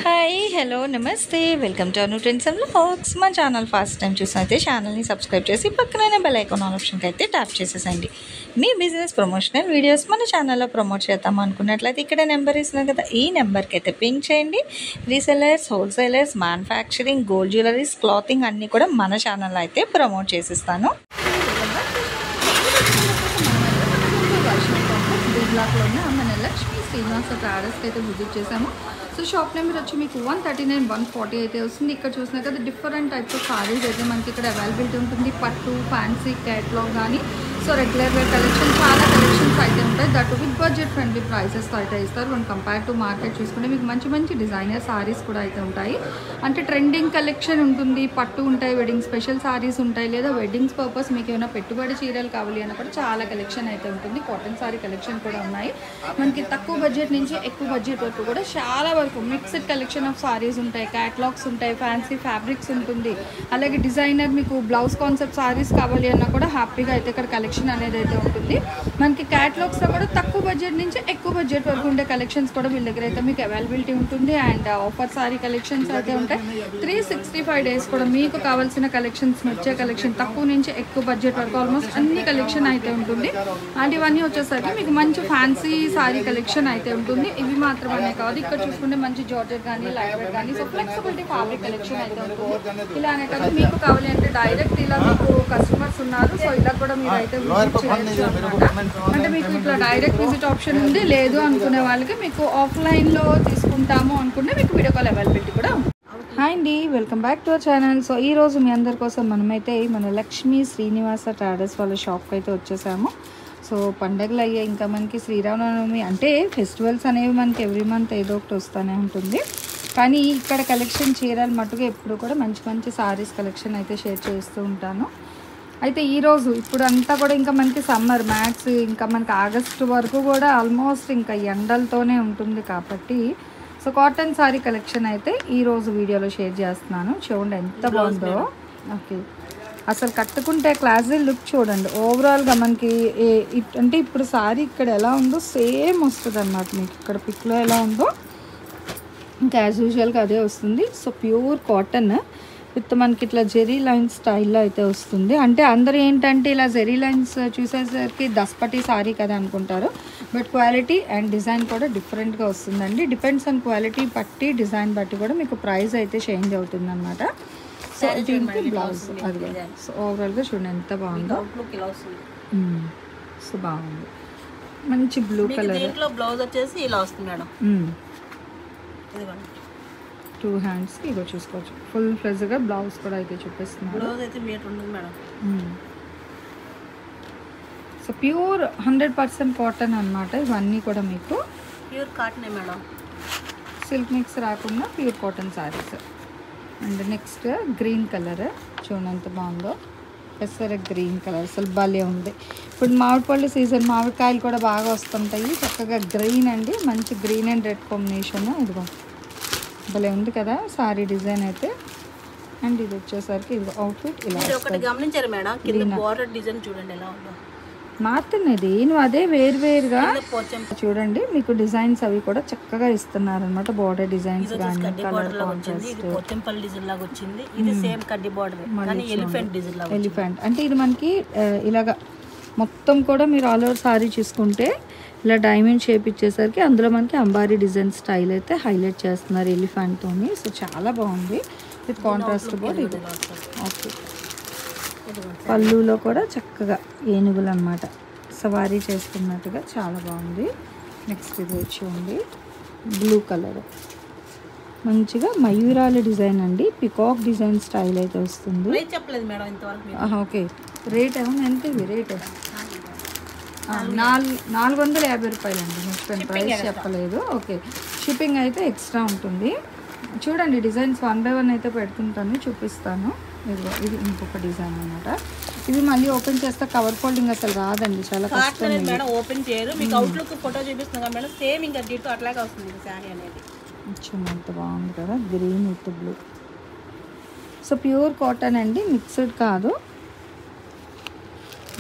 Hi hello నమస్తే welcome to Anu trends and vlogs. మా channel first time చూసినైతే ఛానల్ని subscribe చేసి పక్కనే బెల్ ఐకాన్ ఆప్షన్కి అయితే ట్యాప్ చేసేసండి. మీ బిజినెస్ ప్రమోషనల్ వీడియోస్ మన ఛానల్లో ప్రమోట్ చేద్దాం అనుకున్నట్లయితే ఇక్కడ నెంబర్ ఇస్తున్నాను కదా, ఈ నెంబర్కి అయితే పింక్ చేయండి. Resellers, wholesalers, manufacturing, gold jewelleries, clothing అన్నీ కూడా మన ఛానల్లో అయితే ప్రమోట్ చేసిస్తాను. బ్లాక్లోనే మన లక్ష్మీ శ్రీనివాస ట్రాడర్స్కి అయితే విజిట్ చేసాము. సో షాప్ నెంబర్ వచ్చి మీకు 139, 140 అయితే వస్తుంది. ఇక్కడ చూసినా కదా డిఫరెంట్ టైప్స్ ఆఫ్ సారీస్ అయితే మనకి ఇక్కడ అవైలబిలిటీ ఉంటుంది. పట్టు, ఫ్యాన్సీ, క్యాట్లాగ్ కానీ సో రెగ్యులర్ వేర్ కలెక్షన్ చాలా కలెక్షన్స్ అయితే ఉంటాయి. దట్ విత్ బడ్జెట్ ఫ్రెండ్లీ ప్రైసెస్తో అయితే ఇస్తారు. మనం కంపేర్ టు మార్కెట్ చూసుకుంటే మీకు మంచి మంచి డిజైనర్ సారీస్ కూడా అయితే ఉంటాయి. అంటే ట్రెండింగ్ కలెక్షన్ ఉంటుంది, పట్టు ఉంటాయి, వెడ్డింగ్ స్పెషల్ సారీస్ ఉంటాయి, లేదా వెడ్డింగ్స్ పర్పస్ మీకు ఏమైనా పెట్టుబడి చీరలు కావాలి అన్న కూడా చాలా కలెక్షన్ అయితే ఉంటుంది. కాటన్ సారీ కలెక్షన్ కూడా ఉన్నాయి. మనకి తక్కువ బడ్జెట్ నుంచి ఎక్కువ బడ్జెట్ వరకు కూడా చాలా వరకు మిక్స్డ్ కలెక్షన్ ఆఫ్ సారీస్ ఉంటాయి, క్యాట్లాగ్స్ ఉంటాయి, ఫ్యాన్సీ ఫ్యాబ్రిక్స్ ఉంటుంది. అలాగే డిజైనర్ మీకు బ్లౌజ్ కాన్సెప్ట్ సారీస్ కావాలి అన్నా కూడా హ్యాపీగా అయితే ఇక్కడ కలెక్షన్ అనేది అయితే ఉంటుంది. మనకి క్యాట్లాగ్స్లో కూడా తక్కువ బడ్జెట్ నుంచి ఎక్కువ బడ్జెట్ వరకు ఉండే కలెక్షన్స్ కూడా వీళ్ళ దగ్గర అయితే మీకు అవైలబిలిటీ ఉంటుంది. అండ్ ఆఫర్ సారీ కలెక్షన్స్ అయితే ఉంటాయి. 365 డేస్ కూడా మీకు కావాల్సిన కలెక్షన్స్ వచ్చే కలెక్షన్ తక్కువ నుంచి ఎక్కువ బడ్జెట్ వరకు ఆల్మోస్ట్ అన్ని కలెక్షన్ అయితే ఉంటుంది. అండ్ ఇవన్నీ వచ్చేసరికి మీకు మంచి ఫ్యాన్సీ సారీ కలెక్షన్ అయితే ఉంటుంది. ఇవి మాత్రమే కాదు, ఇక్కడ చూసుకుంటే మంచి జార్జెట్ కానీ లైట్ వెయిట్ కానీ సో ఫ్లెక్సిబిలిటీ ఫ్యాబ్రిక్ కలెక్షన్ అయితే ఉంటుంది. ఇలానే కాదు మీకు కావాలి అంటే డైరెక్ట్ ఇలా మీకు కస్టమర్స్ ఉన్నారు, సో ఇలా కూడా మీరు అయితే విజిట్ చేయొచ్చు అనమాట. అంటే మీకు ఇట్లా డైరెక్ట్ విజిట్ ఆప్షన్ ఉంది. లేదు అనుకునే వాళ్ళకి మీకు ఆఫ్లైన్లో తీసుకుంటాము అనుకుంటే మీకు వీడియో కాల్ అవైలబిలిటీ కూడా ఉంది. హాయ్ అండి, welcome back to our channel. So ఈరోజు మీ అందరి కోసం మనమైతే మన లక్ష్మీ శ్రీనివాస ట్రాడర్స్ వాళ్ళ షాప్కి అయితే వచ్చేసాము. సో పండగలు అయ్యాయి, ఇంకా మనకి శ్రీరామనవమి అంటే ఫెస్టివల్స్ అనేవి మనకి ఎవ్రీ మంత్ ఏదో ఒకటి వస్తూనే ఉంటుంది. కానీ ఇక్కడ కలెక్షన్ చీరలు మట్టుగా ఎప్పుడు కూడా మంచి మంచి సారీస్ కలెక్షన్ అయితే షేర్ చేస్తూ ఉంటాను. అయితే ఈరోజు ఇప్పుడు అంతా కూడా ఇంకా మనకి సమ్మర్ మ్యాక్స్ ఇంకా మనకి ఆగస్టు వరకు కూడా ఆల్మోస్ట్ ఇంకా ఎండలతోనే ఉంటుంది కాబట్టి సో కాటన్ సారీ కలెక్షన్ అయితే ఈరోజు వీడియోలో షేర్ చేస్తున్నాను. చూడండి ఎంత బాగుందో. ఓకే, అసలు కట్టుకుంటే క్లాసీ లుక్ చూడండి. ఓవరాల్గా మనకి అంటే ఇప్పుడు సారీ ఇక్కడ ఎలా ఉందో సేమ్ వస్తుంది అన్నమాట. మీకు ఇక్కడ పిక్లో ఎలా ఉందో ఇంకా యాజ్ యూజువల్గా అదే వస్తుంది. సో ప్యూర్ కాటన్ విత్ మనకి ఇట్లా జెరీ లైన్స్ స్టైల్లో అయితే వస్తుంది. అంటే అందరూ ఏంటంటే ఇలా జెరీ లైన్స్ చూసేసరికి దస్పటి సారీ కదా అనుకుంటారు, బట్ క్వాలిటీ అండ్ డిజైన్ కూడా డిఫరెంట్గా వస్తుందండి. డిపెండ్స్ ఆన్ క్వాలిటీ బట్టి డిజైన్ బట్టి కూడా మీకు ప్రైస్ అయితే చేంజ్ అవుతుంది అనమాట. సో దీనికి బ్లౌజ్ అది కూడా సో ఓవరాల్గా చూడండి ఎంత బాగుందో. సో బాగుంది, మంచి బ్లూ కలర్ బ్లౌజ్ వచ్చేసి ఇలా వస్తుంది మేడం. 2 హ్యాండ్స్కి ఇగో చూసుకోవచ్చు. ఫుల్ ఫ్లెజ్గా బ్లౌజ్ కూడా అయితే చూపిస్తున్నారు. బ్లౌజ్ అయితే మీటర్ ఉంది మేడం. సో ప్యూర్ 100% కాటన్ అన్నమాట. ఇవన్నీ కూడా మీకు ప్యూర్ కాటనే మేడం, సిల్క్ మిక్స్ రాకుండా pure cotton saris. And next green colour చూడండి ఎంత బాగుందో. పెసర గ్రీన్ కలర్ అసలు భలే ఉంది. ఇప్పుడు మామిడిపళ్ళు సీజన్, మామిడికాయలు కూడా బాగా వస్తుంటాయి. చక్కగా గ్రీన్ అండి, మంచి గ్రీన్ అండ్ రెడ్ కాంబినేషన్. ఇదిగో భలే ఉంది కదా సారీ డిజైన్ అయితే. అండ్ ఇది వచ్చేసరికి ఇది అవుట్ఫిట్ ఇలా ఒకటి గమనించారు మేడం, కింద బోర్డర్ డిజైన్ చూడండి ఎలా ఉందో. మారుతున్నది నువ్వు అదే వేరువేరుగా చూడండి. మీకు డిజైన్స్ అవి కూడా చక్కగా ఇస్తున్నారు అనమాట. బోర్డర్ డిజైన్స్ కానీ కలర్ కాంట్రాస్ట్ ఎలిఫెంట్ అంటే ఇది మనకి ఇలాగా మొత్తం కూడా మీరు ఆల్ ఓవర్ సారీ చూసుకుంటే ఇలా డైమండ్ షేప్ ఇచ్చేసరికి అందులో మనకి అంబారీ డిజైన్ స్టైల్ అయితే హైలైట్ చేస్తున్నారు ఎలిఫెంట్తోని. సో చాలా బాగుంది విత్ కాంట్రాస్ట్ బోర్డ్. ఇది ఓకే, పళ్ళులో కూడా చక్కగా ఏనుగులు అనమాట సవారీ చేస్తున్నట్టుగా చాలా బాగుంది. నెక్స్ట్ ఇది వచ్చి ఉంది బ్లూ కలర్, మంచిగా మయూరాల డిజైన్ అండి, పికాక్ డిజైన్ స్టైల్ అయితే వస్తుంది. ఓకే, రేట్ ఏమన్నా ఎంత ఇది రేట్? 450 రూపాయలండి. మర్చిపోయిన ప్రైస్ చెప్పలేదు. ఓకే, షిప్పింగ్ అయితే ఎక్స్ట్రా ఉంటుంది. చూడండి డిజైన్స్ 1 by 1 అయితే పెడుతుంటాను, చూపిస్తాను. ఇది ఇంకొక డిజైన్ అనమాట. ఇది మళ్ళీ ఓపెన్ చేస్తే కవర్ ఫోల్డింగ్ అసలు రాదండి, చాలా కష్టం. ఓపెన్ చేయరు, మీకు అవుట్లుక్ ఫోటో చూపిస్తున్నా మేడం, సేమ్ ఇంకా డిటో అట్లాగే వస్తుంది సారీ అనేది. ఎంత బాగుంది కదా, green with blue. So pure cotton అండి, మిక్స్డ్ కాదు.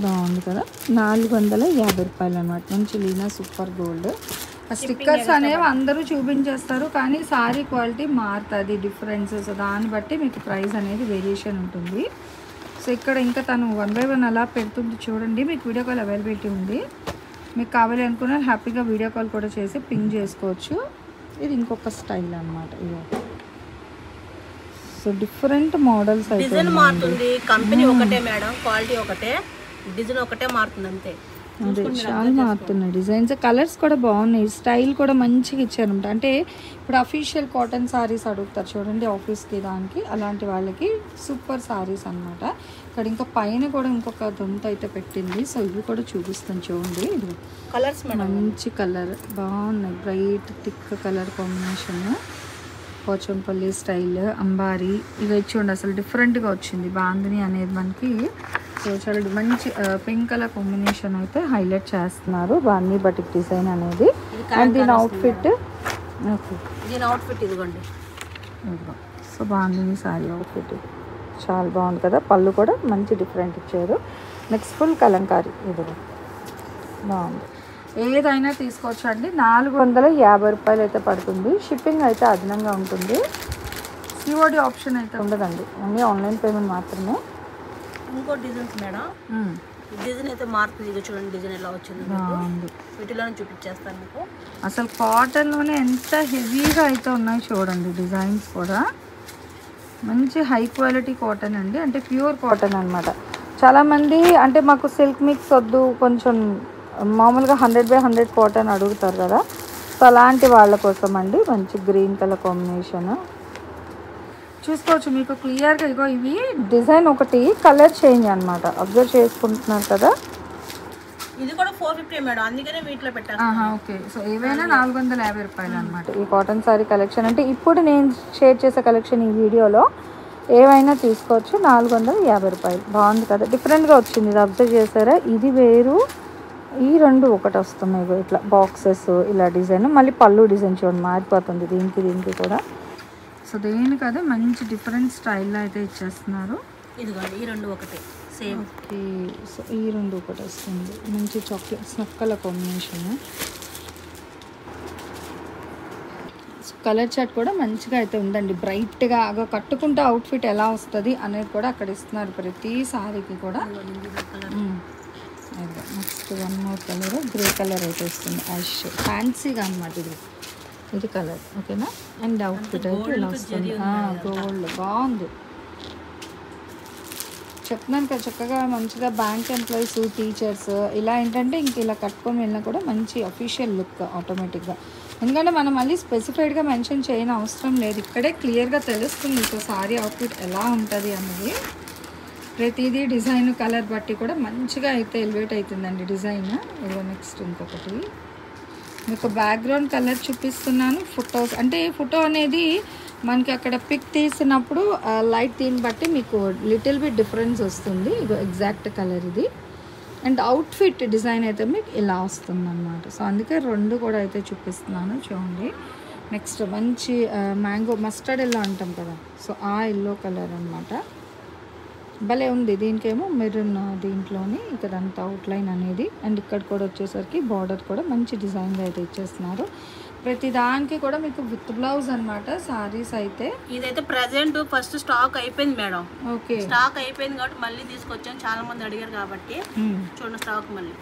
బాగుంది కదా, 450 రూపాయలు అనమాట. మంచి లీనా సూపర్ గోల్డ్. ఆ స్టిక్కర్స్ అనేవి అందరూ చూపించేస్తారు, కానీ సారీ క్వాలిటీ మారుతుంది డిఫరెన్సెస్, దాన్ని బట్టి మీకు ప్రైస్ అనేది వేరియేషన్ ఉంటుంది. సో ఇక్కడ ఇంకా తను 1 by 1 అలా పెడుతుంది చూడండి. మీకు వీడియో కాల్ అవైలబిలిటీ ఉంది, మీకు కావాలి అనుకున్న హ్యాపీగా వీడియో కాల్ కూడా చేసి పింగ్ చేసుకోవచ్చు. ఇది ఇంకొక స్టైల్ అనమాట. సో డిఫరెంట్ మోడల్స్ అయితే డిజైన్ మారుతుంది, కంపెనీ ఒకటే మేడం, క్వాలిటీ ఒకటే, డిజైన్ ఒకటే మారుతుంది అంతే. అదే చాలా మారుతున్నాయి డిజైన్స్, కలర్స్ కూడా బాగున్నాయి, స్టైల్ కూడా మంచిగా ఇచ్చారనమాట. అంటే ఇప్పుడు అఫీషియల్ కాటన్ సారీస్ అడుగుతారు చూడండి ఆఫీస్కి, దానికి అలాంటి వాళ్ళకి సూపర్ సారీస్ అనమాట. ఇక్కడ ఇంకా పైన కూడా ఇంకొక దొంత అయితే పెట్టింది. సో ఇవి కూడా చూపిస్తాను చూడండి. ఇది కలర్స్ మంచి కలర్ బాగున్నాయి, bright thick colour combination, Pochampally style, Ambari, ఇవి చూడండి అసలు డిఫరెంట్గా వచ్చింది. బాందిని అనేది మనకి సో చాలా మంచి పింక్ కలర్ కాంబినేషన్ అయితే హైలైట్ చేస్తున్నారు, బాందిని బటిక్ డిజైన్ అనేది. అండ్ దీని అవుట్ఫిట్, ఓకే దీని అవుట్ఫిట్ ఇదిగోండి. సో బాందిని సారీ అవుట్ఫిట్ చాలా బాగుంది కదా, పళ్ళు కూడా మంచి డిఫరెంట్ ఇచ్చారు. నెక్స్ట్ ఫుల్ కలంకారీ, ఇది బాగుంది. ఏదైనా తీసుకోవచ్చు అండి. 450 రూపాయలు అయితే పడుతుంది. షిప్పింగ్ అయితే అదనంగా ఉంటుంది. సిఓడి ఆప్షన్ అయితే ఉండదండి, ఓన్లీ ఆన్లైన్ పేమెంట్ మాత్రమే. ఇంకో డిజైన్స్ మేడం, డిజైన్ అయితే మారుతుంది. ఇది చూడండి డిజైన్ ఎలా వచ్చింది, వీటిలోనే చూపించేస్తాను మీకు. అసలు కాటన్లోనే ఎంత హెవీగా అయితే ఉన్నాయి చూడండి డిజైన్స్ కూడా. మంచి హై క్వాలిటీ కాటన్ అండి, అంటే ప్యూర్ కాటన్ అనమాట. చాలామంది అంటే మాకు సిల్క్ మిక్స్ వద్దు, కొంచెం మామూలుగా 100 by 100 కాటన్ అడుగుతారు కదా, సో అలాంటి వాళ్ళ కోసం అండి. మంచి గ్రీన్ కలర్ కాంబినేషన్ చూసుకోవచ్చు మీకు క్లియర్గా. ఇగో ఇవి డిజైన్ ఒకటి, కలర్ చేంజ్ అనమాట, అబ్జర్వ్ చేసుకుంటున్నారు కదా. ఇది కూడా 450 మేడం, అందుకనే వీటిలో పెట్టాను. ఓకే, సో ఏవైనా 450 రూపాయలు అనమాట ఈ కాటన్ సారీ కలెక్షన్. అంటే ఇప్పుడు నేను షేర్ చేసే కలెక్షన్ ఈ వీడియోలో ఏవైనా తీసుకోవచ్చు. 450 రూపాయలు, బాగుంది కదా, డిఫరెంట్గా వచ్చింది. ఇది అబ్జర్వ్ చేశారా, ఇది వేరు, ఈ రెండు ఒకటి వస్తున్నాయి ఇట్లా బాక్సెస్, ఇలా డిజైన్. మళ్ళీ పళ్ళు డిజైన్ చూడండి మారిపోతుంది దీనికి కూడా. సో దేనికి అదే మంచి డిఫరెంట్ స్టైల్లో అయితే ఇచ్చేస్తున్నారు. ఇదిగోండి ఈ రెండు ఒకటే సేమ్. ఓకే, సో ఈ రెండు ఒకటి వస్తుంది, మంచి చాక్లెట్ స్నక్కల కాంబినేషన్. కలర్ చార్ట్ కూడా మంచిగా అయితే ఉందండి, బ్రైట్గా. కట్టుకుంటే అవుట్ఫిట్ ఎలా వస్తుంది అనేది కూడా అక్కడ ఇస్తున్నారు ప్రతి సారీకి కూడా. Next 1 more colour, grey colour అయితే వస్తుంది, యాష్ ఫ్యాన్సీగా అనమాట. ఇది కలర్ ఓకేనా. అండ్ అవుట్ఫిట్ అయితే ఇలా వస్తుంది, గోల్డ్ బాగుంది. చెప్తున్నాను కదా, చక్కగా మంచిగా బ్యాంక్ ఎంప్లాయీస్, టీచర్స్ ఇలా ఏంటంటే ఇంక ఇలా కట్టుకొని వెళ్ళినా కూడా మంచి అఫీషియల్ లుక్ ఆటోమేటిక్గా. ఎందుకంటే మనం మళ్ళీ స్పెసిఫైడ్గా మెన్షన్ చేయని అవసరం లేదు, ఇక్కడే క్లియర్గా తెలుస్తుంది సో సారీ అవుట్ఫిట్ ఎలా ఉంటుంది అన్నది. ప్రతిదీ డిజైన్ కలర్ బట్టి కూడా మంచిగా అయితే ఎలివేట్ అవుతుందండి డిజైన్. ఇదిగో నెక్స్ట్ ఇంకొకటి మీకు బ్యాక్గ్రౌండ్ కలర్ చూపిస్తున్నాను. ఫొటోస్ అంటే ఫోటో అనేది మనకి అక్కడ పిక్ తీసినప్పుడు లైట్ దీన్ని బట్టి మీకు లిటిల్ బిట్ డిఫరెన్స్ వస్తుంది. ఇగో ఎగ్జాక్ట్ కలర్ ఇది. అండ్ అవుట్ఫిట్ డిజైన్ అయితే మీకు ఇలా వస్తుంది అన్నమాట. సో అందుకే రెండు కూడా అయితే చూపిస్తున్నాను చూడండి. నెక్స్ట్ మంచి మ్యాంగో మస్టర్డ్ ఎల్లో అంటాం కదా, సో ఆ ఎల్లో కలర్ అనమాట. భలే ఉంది. దీనికేమో మెరూన్ దీంట్లోని ఇక్కడంతా అవుట్లైన్ అనేది. అండ్ ఇక్కడ కూడా వచ్చేసరికి బార్డర్ కూడా మంచి డిజైన్గా అయితే ఇచ్చేస్తున్నారు. ప్రతి దానికి కూడా మీకు విత్ బ్లౌజ్ అనమాట సారీస్ అయితే. ఇదైతే ప్రెసెంట్ ఫస్ట్ స్టాక్ అయిపోయింది మేడం. ఓకే, స్టాక్ అయిపోయింది కాబట్టి మళ్ళీ తీసుకొచ్చాను, చాలా మంది అడిగారు కాబట్టి చూడండి స్టాక్ మళ్ళీ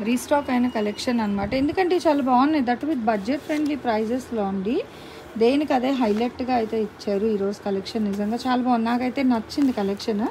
రీస్టాక్ అయిన కలెక్షన్ అనమాట. ఎందుకంటే చాలా బాగున్నాయి, దట్ విత్ బడ్జెట్ ఫ్రెండ్లీ ప్రైజెస్లో అండి. దేనికి అదే హైలైట్గా అయితే ఇచ్చారు ఈరోజు కలెక్షన్. నిజంగా చాలా బాగుంది, నాకైతే నచ్చింది కలెక్షన్.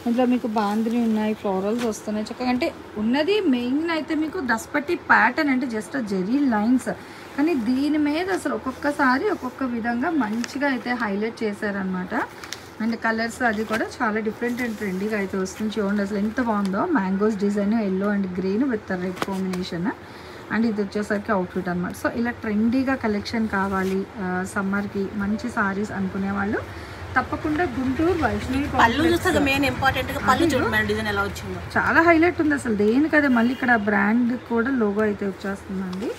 ఇందులో మీకు బాందిని ఉన్నాయి, ఫ్లోరల్స్ వస్తున్నాయి చక్కగా. అంటే ఉన్నది మెయిన్ అయితే మీకు దస్పట్టి ప్యాటర్న్, అంటే జస్ట్ జెరీ లైన్స్, కానీ దీని మీద అసలు ఒక్కొక్కసారి ఒక్కొక్క విధంగా మంచిగా అయితే హైలైట్ చేశారనమాట. అండ్ కలర్స్ అది కూడా చాలా డిఫరెంట్ అండ్ ట్రెండీగా అయితే వస్తుంది. చూడండి అసలు ఎంత బాగుందో, mangoes design, yellow and green with red combination. And ఇది వచ్చేసరికి అవుట్ఫిట్ అనమాట. సో ఇలా ట్రెండీగా కలెక్షన్ కావాలి సమ్మర్కి మంచి సారీస్ అనుకునే వాళ్ళు తప్పకుండా గుంటూరు వైష్ణవి పళ్ళు చూస్తే మెయిన్ ఇంపార్టెంట్ గా పళ్ళు చూడండి డిజైన్ ఎలా వచ్చిందో, చాలా హైలైట్ ఉంది అసలు. దేనికదే మళ్ళీ ఇక్కడ బ్రాండ్ కూడా లోగో అయితే వచ్చేస్తుందండి.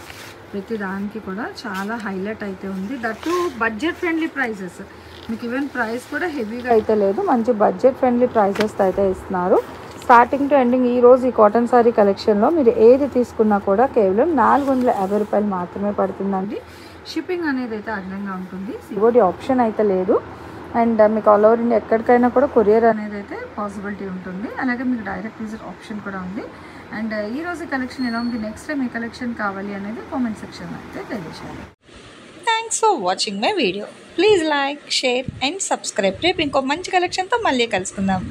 ప్రతి దానికి కూడా చాలా హైలైట్ అయితే ఉంది. దట్టు బడ్జెట్ ఫ్రెండ్లీ ప్రైజెస్, మీకు ఈవెన్ ప్రైస్ కూడా హెవీగా అయితే లేదు, మంచి బడ్జెట్ ఫ్రెండ్లీ ప్రైజెస్ అయితే ఇస్తున్నారు. స్టార్టింగ్ టు ఎండింగ్ ఈరోజు ఈ కాటన్ శారీ కలెక్షన్లో మీరు ఏది తీసుకున్నా కూడా కేవలం 450 రూపాయలు మాత్రమే పడుతుందండి. షిప్పింగ్ అనేది అయితే అదనంగా ఉంటుంది. సిఓడి ఆప్షన్ అయితే లేదు. అండ్ మీకు ఆల్ ఓవర్ ఇండియా ఎక్కడికైనా కూడా కొరియర్ అనేది అయితే పాసిబిలిటీ ఉంటుంది. అలాగే మీకు డైరెక్ట్ విజిట్ ఆప్షన్ కూడా ఉంది. అండ్ ఈరోజు కలెక్షన్ ఎలా ఉంది, నెక్స్ట్ టైం ఏ కలెక్షన్ కావాలి అనేది కామెంట్ సెక్షన్లో అయితే తెలియజేయాలి. Thanks for watching my video. Please like, share and subscribe. రేపు ఇంకో మంచి కలెక్షన్తో మళ్ళీ కలుసుకుందాం.